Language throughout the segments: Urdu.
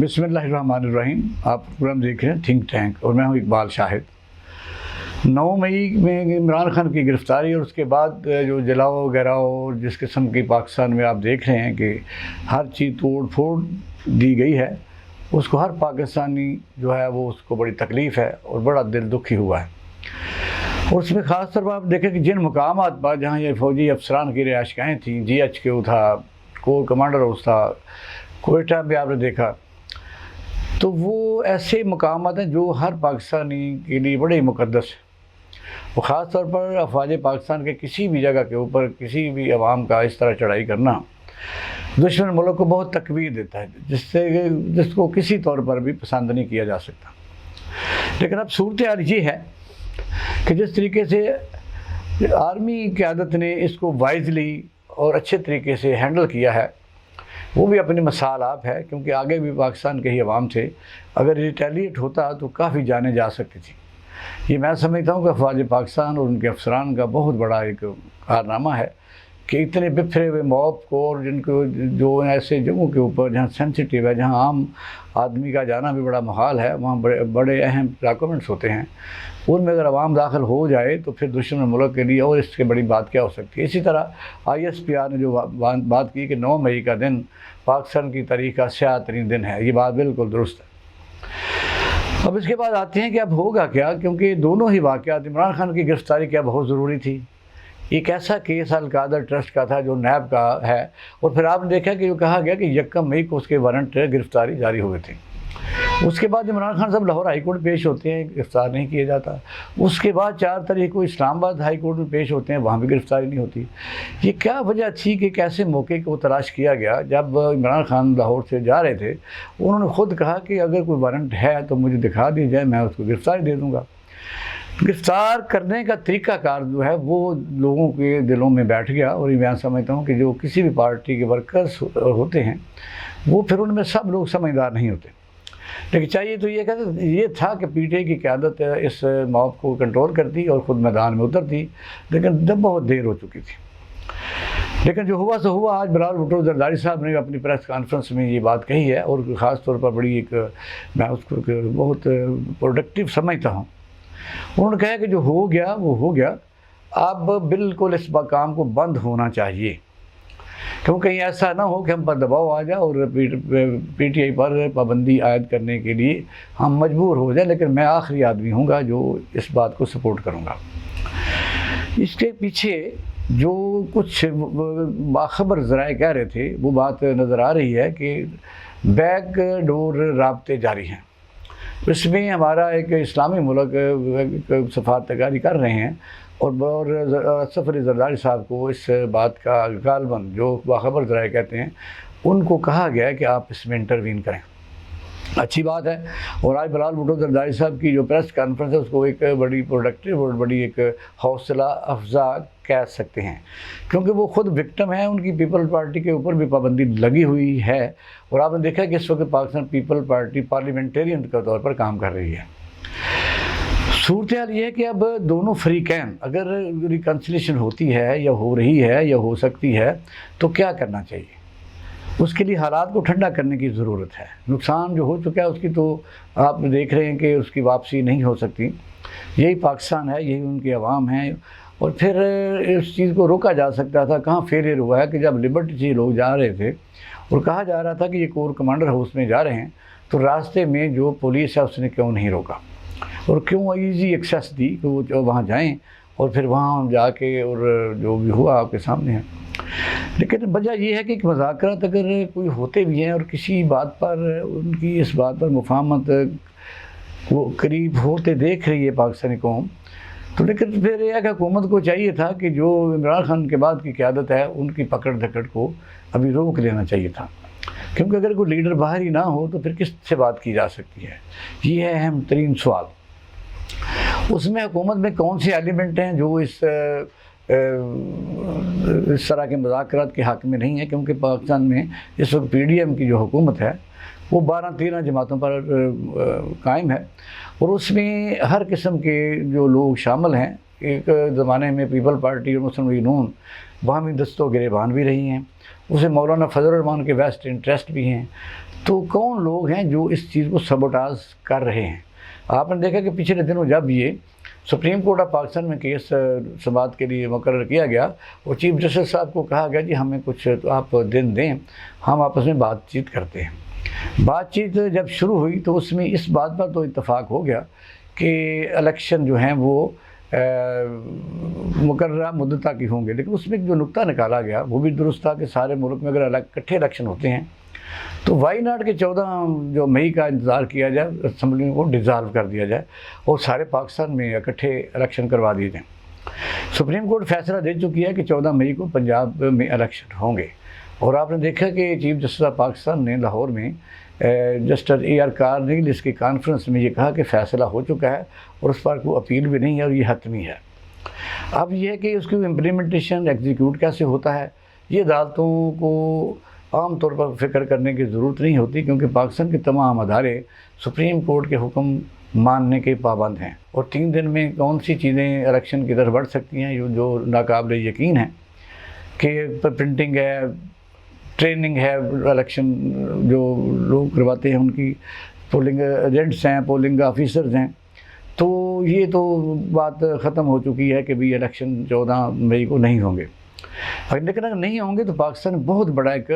بسم اللہ الرحمن الرحیم۔ آپ پروگرام دیکھ رہے ہیں تھنک ٹینک اور میں ہوں اقبال شاہد۔ 9 مئی میں عمران خان کی گرفتاری اور اس کے بعد جو جلاؤ گراؤ جس قسم کی پاکستان میں آپ دیکھ رہے ہیں کہ ہر چیز توڑ پھوڑ دی گئی ہے، اس کو ہر پاکستانی جو ہے وہ اس کو بڑی تکلیف ہے اور بڑا دل دکھی ہوا ہے۔ اور اس میں خاص طور پر آپ دیکھیں کہ جن مقامات پر جہاں یہ فوجی افسران کی رہائش گاہیں تھیں، GHQ تھا، کور کمانڈر ہاؤس تھا، کوئٹہ بھی آپ نے دیکھا، تو وہ ایسے مقامات ہیں جو ہر پاکستانی کے لیے بڑے مقدس ہیں۔ وہ خاص طور پر افواج پاکستان کے کسی بھی جگہ کے اوپر کسی بھی عوام کا اس طرح چڑھائی کرنا دشمن ملک کو بہت تکبیر دیتا ہے، جس کو کسی طور پر بھی پسند نہیں کیا جا سکتا۔ لیکن اب صورتحال یہ ہے کہ جس طریقے سے آرمی قیادت نے اس کو وائزلی اور اچھے طریقے سے ہینڈل کیا ہے، وہ بھی اپنی مثال آپ ہے، کیونکہ آگے بھی پاکستان کے ہی عوام تھے، اگر ریٹیلیٹ ہوتا تو کافی جانیں جا سکتی تھیں۔ یہ میں سمجھتا ہوں کہ افواج پاکستان اور ان کے افسران کا بہت بڑا ایک کارنامہ ہے کہ اتنے بکھرے ہوئے موب کو اور جن کو جو ایسے جگہوں کے اوپر جہاں سینسٹیو ہے، جہاں عام آدمی کا جانا بھی بڑا محال ہے، وہاں بڑے اہم ڈاکومنٹس ہوتے ہیں، ان میں اگر عوام داخل ہو جائے تو پھر دشمن ملک کے لیے اور اس سے بڑی بات کیا ہو سکتی ہے۔ اسی طرح ISPR نے جو بات کی کہ 9 مئی کا دن پاکستان کی تاریخ کا سیاہ ترین دن ہے، یہ بات بالکل درست ہے۔ اب اس کے بعد آتے ہیں کہ اب ہوگا کیا، کیونکہ دونوں ہی واقعات، عمران خان کی گرفتاری کیا بہت ضروری تھی، ایک ایسا کیس القادر ٹرسٹ کا تھا جو نیب کا ہے، اور پھر آپ نے دیکھا کہ جو کہا گیا کہ 1 مئی کو اس کے وارنٹ گرفتاری جاری ہوئے تھے۔ اس کے بعد عمران خان صاحب لاہور ہائی کورٹ پیش ہوتے ہیں، گرفتار نہیں کیا جاتا۔ اس کے بعد 4 تاریخ کو اسلام آباد ہائی کورٹ میں پیش ہوتے ہیں، وہاں بھی گرفتاری نہیں ہوتی۔ یہ کیا وجہ تھی کہ کیسے موقع کو تلاش کیا گیا؟ جب عمران خان لاہور سے جا رہے تھے، انہوں نے خود کہا کہ اگر کوئی وارنٹ ہے تو مجھے دکھا دی جائے، میں اس کو گرفتاری دے دوں گا۔ گرفتار کرنے کا طریقہ کار جو ہے وہ لوگوں کے دلوں میں بیٹھ گیا، اور یہ میں سمجھتا ہوں کہ جو کسی بھی پارٹی کے ورکرز ہوتے ہیں وہ پھر ان میں سب لوگ سمجھدار نہیں ہوتے۔ لیکن چاہیے تو یہ تھا کہ PTI کی قیادت اس موب کو کنٹرول کرتی اور خود میدان میں اترتی، لیکن جب بہت دیر ہو چکی تھی۔ لیکن جو ہوا سو ہوا۔ آج بلال بھٹو زرداری صاحب نے اپنی پریس کانفرنس میں یہ بات کہی ہے، اور خاص طور پر بڑی ایک میں اس کو بہت پروڈکٹیو سمجھتا ہوں۔ انہوں نے کہا کہ جو ہو گیا وہ ہو گیا، اب بالکل اس کام کو بند ہونا چاہیے، کیونکہ کہیں ایسا نہ ہو کہ ہم پر دباؤ آ جائے اور PTI پر پابندی عائد کرنے کے لیے ہم مجبور ہو جائیں، لیکن میں آخری آدمی ہوں گا جو اس بات کو سپورٹ کروں گا۔ اس کے پیچھے جو کچھ باخبر ذرائع کہہ رہے تھے وہ بات نظر آ رہی ہے کہ بیک ڈور رابطے جاری ہیں۔ اس میں ہمارا ایک اسلامی ملک سفارتکاری کر رہے ہیں، اور اسرف علی زرداری صاحب کو اس بات کا غالباً جو باخبر ذرائع کہتے ہیں ان کو کہا گیا ہے کہ آپ اس میں انٹروین کریں۔ اچھی بات ہے۔ اور آج بلال بھٹو زرداری صاحب کی جو پریس کانفرنس ہے اس کو ایک بڑی پروڈکٹیو اور بڑی ایک حوصلہ افزا کہہ سکتے ہیں، کیونکہ وہ خود وکٹم ہیں، ان کی پیپل پارٹی کے اوپر بھی پابندی لگی ہوئی ہے، اور آپ نے دیکھا کہ اس وقت پاکستان پیپل پارٹی پارلیمنٹرین کے طور پر کام کر رہی ہے۔ صورتحال یہ ہے کہ اب دونوں فریقین اگر ریکنسلیشن ہوتی ہے یا ہو رہی ہے یا ہو سکتی ہے تو کیا کرنا چاہیے؟ اس کے لیے حالات کو ٹھنڈا کرنے کی ضرورت ہے۔ نقصان جو ہو چکا ہے اس کی تو آپ دیکھ رہے ہیں کہ اس کی واپسی نہیں ہو سکتی۔ یہی پاکستان ہے، یہی ان کے عوام ہیں، اور پھر اس چیز کو روکا جا سکتا تھا۔ کہاں فیلئر ہوا ہے کہ جب لبرٹی سے لوگ جا رہے تھے اور کہا جا رہا تھا کہ یہ کور کمانڈر ہاؤس میں جا رہے ہیں، تو راستے میں جو پولیس ہے اس نے کیوں نہیں روکا اور کیوں ایزی ایکسیس دی کہ وہ وہاں جائیں، اور پھر وہاں جا کے اور جو بھی ہوا آپ کے سامنے ہے۔ لیکن وجہ یہ ہے کہ مذاکرات اگر کوئی ہوتے بھی ہیں اور کسی بات پر ان کی اس بات پر مفاہمت وہ قریب ہوتے دیکھ رہی ہے پاکستانی قوم، تو لیکن پھر یہ ہے کہ حکومت کو چاہیے تھا کہ جو عمران خان کے بعد کی قیادت ہے ان کی پکڑ دھکڑ کو ابھی روک لینا چاہیے تھا، کیونکہ اگر کوئی لیڈر باہر ہی نہ ہو تو پھر کس سے بات کی جا سکتی ہے؟ یہ ہے اہم ترین سوال۔ اس میں حکومت میں کون سے ایلیمنٹ ہیں جو اس طرح کے مذاکرات کے حق میں نہیں ہیں، کیونکہ پاکستان میں اس وقت PDM کی جو حکومت ہے وہ 12-13 جماعتوں پر قائم ہے، اور اس میں ہر قسم کے جو لوگ شامل ہیں ایک زمانے میں پیپل پارٹی اور مسلم لیگ نون باہمی دست و گریبان بھی رہی ہیں، اسے مولانا فضل الرحمان کے ویسٹ انٹرسٹ بھی ہیں، تو کون لوگ ہیں جو اس چیز کو سبوٹاژ کر رہے ہیں؟ آپ نے دیکھا کہ پچھلے دنوں جب یہ سپریم کورٹ آف پاکستان میں کیس سماعت کے لیے مقرر کیا گیا اور چیف جسٹس صاحب کو کہا گیا جی ہمیں کچھ آپ دن دیں، ہم آپس میں بات چیت کرتے ہیں۔ بات چیت جب شروع ہوئی تو اس میں اس بات پر تو اتفاق ہو گیا کہ الیکشن جو ہیں وہ مقررہ مدت کی ہوں گے، لیکن اس میں جو نقطہ نکالا گیا وہ بھی درست تھا کہ سارے ملک میں اگر اکٹھے الیکشن ہوتے ہیں تو وائی ناٹ کے 14 جو مئی کا انتظار کیا جائے، اسمبلی کو ڈیزالو کر دیا جائے اور سارے پاکستان میں اکٹھے الیکشن کروا دیے جائیں۔ سپریم کورٹ فیصلہ دے چکی ہے کہ 14 مئی کو پنجاب میں الیکشن ہوں گے، اور آپ نے دیکھا کہ چیف جسٹس آف پاکستان نے لاہور میں جسٹس اے آر کارنیل کی کانفرنس میں یہ کہا کہ فیصلہ ہو چکا ہے اور اس پر کوئی اپیل بھی نہیں ہے اور یہ حتمی ہے۔ اب یہ ہے کہ اس کی امپلیمنٹیشن ایگزیکیوٹ کیسے ہوتا ہے، یہ عدالتوں کو عام طور پر فکر کرنے کی ضرورت نہیں ہوتی، کیونکہ پاکستان کے تمام ادارے سپریم کورٹ کے حکم ماننے کے پابند ہیں، اور 3 دن میں کون سی چیزیں الیکشن کی طرف بڑھ سکتی ہیں جو ناقابل یقین ہے کہ پرنٹنگ ہے، ٹریننگ ہے، الیکشن جو لوگ کرواتے ہیں ان کی پولنگ ایجنٹس ہیں، پولنگ آفیسرز ہیں، تو یہ تو بات ختم ہو چکی ہے کہ بھی الیکشن 14 مئی کو نہیں ہوں گے۔ لیکن اگر نہیں ہوں گے تو پاکستان میں بہت بڑا ایک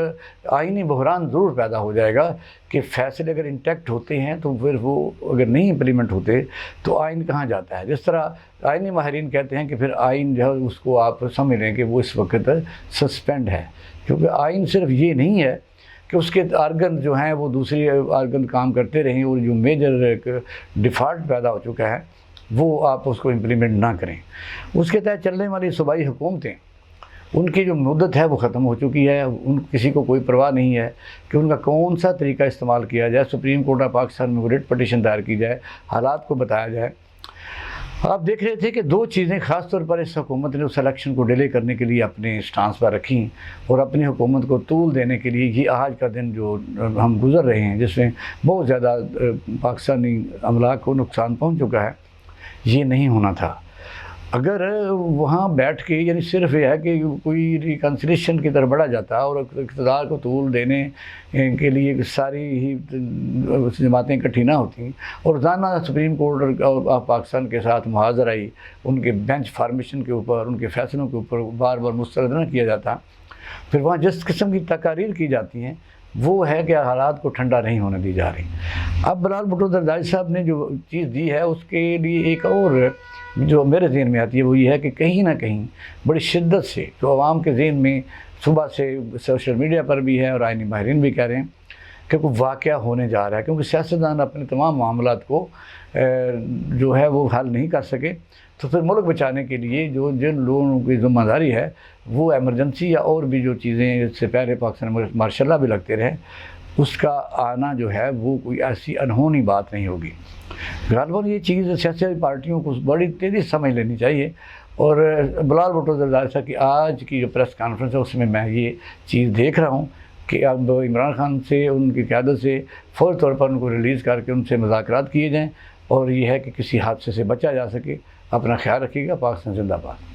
آئینی بحران ضرور پیدا ہو جائے گا کہ فیصلے اگر انٹیکٹ ہوتے ہیں تو پھر وہ اگر نہیں امپلیمنٹ ہوتے تو آئین کہاں جاتا ہے؟ جس طرح آئینی ماہرین کہتے ہیں کہ پھر آئین جو ہے اس کو آپ سمجھ لیں کہ وہ اس وقت سسپینڈ ہے، کیونکہ آئین صرف یہ نہیں ہے کہ اس کے آرگن جو ہیں وہ دوسری آرگن کام کرتے رہیں اور جو میجر ایک ڈیفالٹ پیدا ہو چکا ہے وہ آپ اس کو امپلیمنٹ نہ کریں۔ اس کے تحت چلنے والی صوبائی حکومتیں، ان کی جو مدت ہے وہ ختم ہو چکی ہے، کسی کو کوئی پرواہ نہیں ہے کہ ان کا کون سا طریقہ استعمال کیا جائے، سپریم کورٹ آف پاکستان میں ریٹ پٹیشن دائر کی جائے، حالات کو بتایا جائے۔ آپ دیکھ رہے تھے کہ 2 چیزیں خاص طور پر اس حکومت نے اس الیکشن کو ڈیلے کرنے کے لیے اپنے سٹانس پر رکھیں اور اپنی حکومت کو طول دینے کے لیے یہ آج کا دن جو ہم گزر رہے ہیں جس میں بہت زیادہ پاکستانی املاک کو نقصان پہنچ چکا ہے، یہ نہیں ہونا تھا۔ اگر وہاں بیٹھ کے یعنی صرف یہ ہے کہ کوئی ریکنسلیشن کی طرف بڑھا جاتا اور اقتدار کو طول دینے کے لیے ساری ہی جماعتیں اکٹھی نہ ہوتیں اور روزانہ سپریم کورٹ آف پاکستان کے ساتھ محاذرائی ان کے بینچ فارمیشن کے اوپر، ان کے فیصلوں کے اوپر بار بار مسترد نہ کیا جاتا، پھر وہاں جس قسم کی تقاریر کی جاتی ہیں وہ ہے کہ حالات کو ٹھنڈا نہیں ہونے دی جا رہی۔ اب بلال بھٹو زرداری صاحب نے جو چیز دی ہے اس کے لیے ایک اور جو میرے ذہن میں آتی ہے وہ یہ ہے کہ کہیں نہ کہیں بڑی شدت سے جو عوام کے ذہن میں صبح سے سوشل میڈیا پر بھی ہے اور آئینی ماہرین بھی کہہ رہے ہیں کہ کوئی واقعہ ہونے جا رہا ہے، کیونکہ سیاستدان اپنے تمام معاملات کو جو ہے وہ حل نہیں کر سکے، تو پھر ملک بچانے کے لیے جن لوگوں کی ذمہ داری ہے وہ ایمرجنسی یا اور بھی جو چیزیں اس سے پہلے پاکستان میں مارشل لا بھی لگتے رہے، اس کا آنا جو ہے وہ کوئی ایسی انہونی بات نہیں ہوگی۔ غالباً یہ چیز سیاسی پارٹیوں کو بڑی تیزی سمجھ لینی چاہیے، اور بلال بھٹو زرداری صاحب کی آج کی جو پریس کانفرنس ہے اس میں میں یہ چیز دیکھ رہا ہوں کہ اب عمران خان سے ان کی قیادت سے فوری طور پر ان کو ریلیز کر کے ان سے مذاکرات کیے جائیں، اور یہ ہے کہ کسی حادثے سے بچا جا سکے۔ اپنا خیال رکھیے گا۔ پاکستان زندہ باد۔